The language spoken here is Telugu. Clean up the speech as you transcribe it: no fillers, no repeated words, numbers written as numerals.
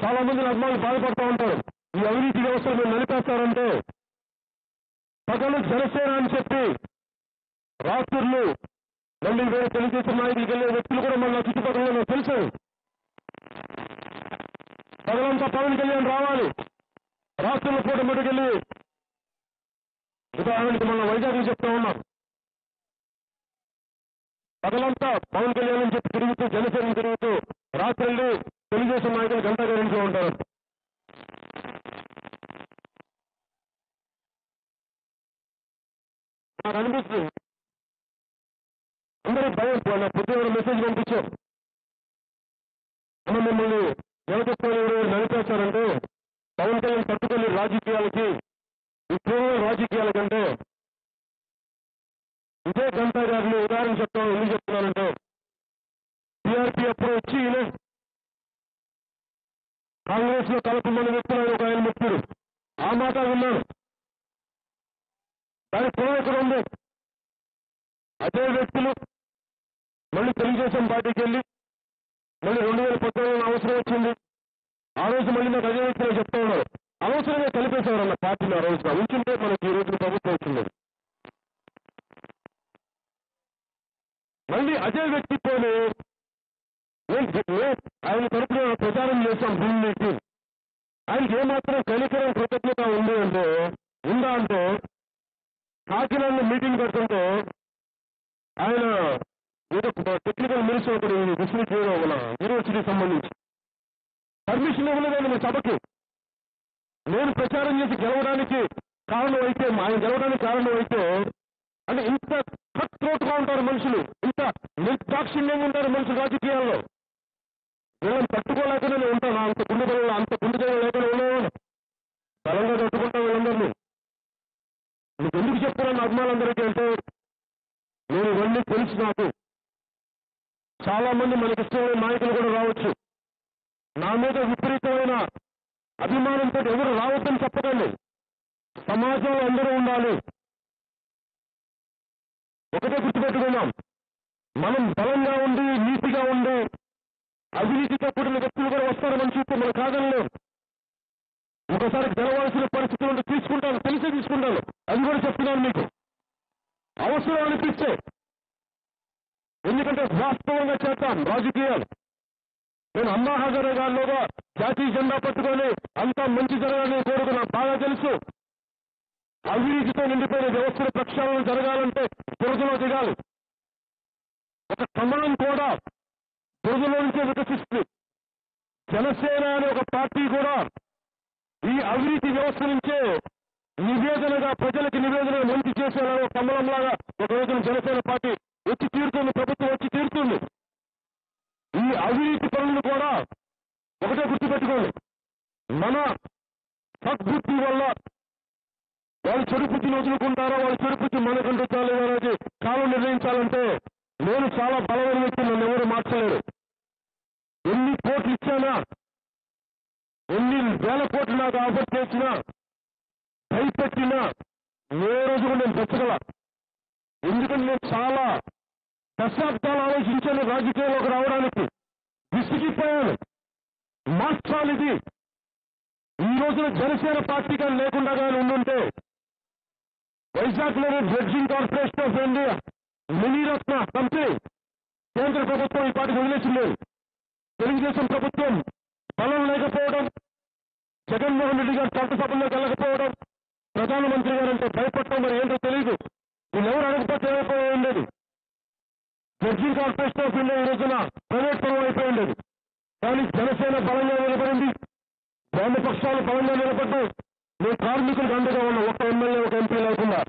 చాలా మంది అభిమానులు బాధపడుతూ ఉంటారు. ఈ అవినీతి వ్యవస్థలు మీరు నలిపేస్తారంటే పగలు జనసేన అని చెప్పి రాత్రులు మళ్ళీ వేరే తెలుగుదేశం నాయకులకు వెళ్ళే వ్యక్తులు కూడా మన చుట్టుపక్కల నాకు తెలుసు. పగలంతా పవన్ కళ్యాణ్ రావాలి, రాష్ట్రంలో పూట మెట్టుకెళ్ళి ఉదాహరణకి మన వైజాగ్లో చెప్తా ఉన్నాం. పగలంతా పవన్ కళ్యాణ్ అని చెప్పి తిరుగుతూ జనసేన తిరుగుతూ రాత్రి తెలుగుదేశం నాయకులు గంట గరించూ ఉంటారు. నాకు అనిపిస్తుంది అందరూ భయం. పొద్దున్న మెసేజ్ పంపించారు, అమ్మ మిమ్మల్ని జనతత్వాలు నడిపేస్తారంటే పవన్ కళ్యాణ్ తట్టుకొని రాజకీయాలకి ఈ కేవలం రాజకీయాల కంటే ఇదే గంటా గారిని ఉదాహరణ చెప్తాను. ఎందుకు చెప్తున్నానంటే టీఆర్పీ అప్పుడు వచ్చి కాంగ్రెస్ లో కలపమని వ్యక్తులు ఒక ఆయన ముఖ్యుడు ఆ మాట విన్నాను. దాని పొలం ఎక్కడ ఉంది? అదే వ్యక్తులు మళ్ళీ తెలుగుదేశం పార్టీకి వెళ్ళి మళ్ళీ 2019 అవసరం వచ్చింది. ఆ రోజు మళ్ళీ నాకు అదే వ్యక్తులు చెప్తా ఉన్నారు, అవసరంగా కలిపేసేవారన్న పార్టీని. ఆ రోజున ఉంచుంటే మనకి ఈ రోజున ప్రభుత్వం వచ్చింది. మళ్ళీ అదే వ్యక్తి పోనీ ఆయన తరపున ప్రచారం చేశాం భూమికి. ఆయనకి ఏమాత్రం కనికరం కృతజ్ఞత ఉంది అంటే ఉందా అంటే కాకినాడలో మీటింగ్ పెడుతుంటే ఆయన ఏదో టెక్నికల్ మినిస్టర్ ఒకటి యూనివర్సిటీకి సంబంధించి పర్మిషన్ ఇవ్వలేదండి మీ సభకి. నేను ప్రచారం చేసి గెలవడానికి కారణం అయితే, ఆయన గెలవడానికి కారణం అయితే అంటే ఇంత కట్ త్రోట్గా ఉంటారు మనుషులు, ఇంత నిర్దాక్షిణ్యంగా ఉంటారు మనుషులు రాజకీయాల్లో. వీళ్ళని తట్టుకోలేకనే నేను ఉంటాను. అంత గుండె లేకుండా ఉండేవాడు. బలంగా తట్టుకుంటాం వీళ్ళందరినీ. మీకు ఎందుకు చెప్తున్నాను అభిమానులందరికీ అంటే నేను ఇవన్నీ తెలుసు. నాకు చాలా మంది మనకి ఇష్టమైన నాయకులు కూడా రావచ్చు. నా మీద విపరీతమైన అభిమానంతో ఎవరు రావద్దని చెప్పకండి. సమాజంలో అందరూ ఉండాలి. ఒకటే గుర్తుపెట్టుకున్నాం, మనం బలంగా ఉండి నీతిగా ఉండి అవినీతితో కూడిన వ్యక్తులు కూడా వస్తారు మన చుట్టూ. మనం కాదనలేం. ఒకసారి గెలవాల్సిన పరిస్థితులు ఉంటే తీసుకుంటాను, తెలిసే తీసుకుంటాను. అది కూడా చెప్తున్నాను మీకు, అవసరం అనిపిస్తే. ఎందుకంటే వాస్తవంగా చేస్తాం రాజకీయాలు. నేను అన్నా హజారే గారిలోగా జాతీయ జెండా పట్టుకొని అంతా మంచి జరగాలని కోరుకు నాకు బాగా తెలుసు. అవినీతితో నిండిపోయిన వ్యవస్థల ప్రక్షాళన జరగాలంటే బురదలో దిగాలి. ఒక కమలం కూడా బురదలో నుంచే వికసిస్తుంది. జనసేన అనే ఒక పార్టీ కూడా ఈ అవినీతి వ్యవస్థ నుంచే నివేదనగా ప్రజలకి నివేదన మంచి చేసేలా ఒక కమలంలాగా ఒక రోజున జనసేన పార్టీ వచ్చి తీరుతుంది, ప్రభుత్వం వచ్చి తీరుతుంది. ఈ అవినీతి పనులు కూడా ఒకటే గుర్తుపెట్టుకోండి, మన సద్బుద్ధి వల్ల వాళ్ళు చెడు బుద్ధిని వదులుకుంటారో వాళ్ళు చెడు బుద్ధి మనకంటూ చాలేదనేది కాలం నిర్ణయించాలంటే నేను చాలా బలమైన వ్యక్తి, నన్ను ఎవరు మార్చలేరు. ఎన్ని కోట్లు ఇచ్చానా, ఎన్ని వేల కోట్లు నాకు ఆఫర్ చేసినా భయపెట్టినా ఏ రోజు కూడా నేను బెచ్చగల. ఎందుకంటే నేను చాలా దశాబ్దాలు ఆలోచించాను రాజకీయాల్లోకి రావడానికి. విసిగిపోయాను. మార్చాలి ఇది. ఈ రోజున జనసేన పార్టీ కానీ లేకుండా కానీ ఉండుంటే వైజాగ్లోని dredging corporation of India Miniratna company కేంద్ర ప్రభుత్వం ఈ పార్టీకి వదిలేసింది. తెలుగుదేశం ప్రభుత్వం బలం లేకపోవడం, జగన్మోహన్ రెడ్డి గారు చట్టసభల్లోకి వెళ్ళకపోవడం, ప్రధానమంత్రి గారంటే భయపడటం, మరి ఏంటో తెలియదు. వీళ్ళెవరు అడగకపోతే ఏమైపోయి ఉండేది. డ్రెడ్జింగ్ కార్పొరేషన్ ఆఫ్ ఇండియా ఈ రోజున ప్రైవేట్ పరం అయిపోయి ఉండేది. కానీ జనసేన బలంగా నిలబడింది, వామపక్షాలు బలంగా నిలబడ్డాయి. మేము కార్మికులకు అండగా ఉన్నాం, ఒక ఎమ్మెల్యే ఒక ఎంపీ లేకుండా.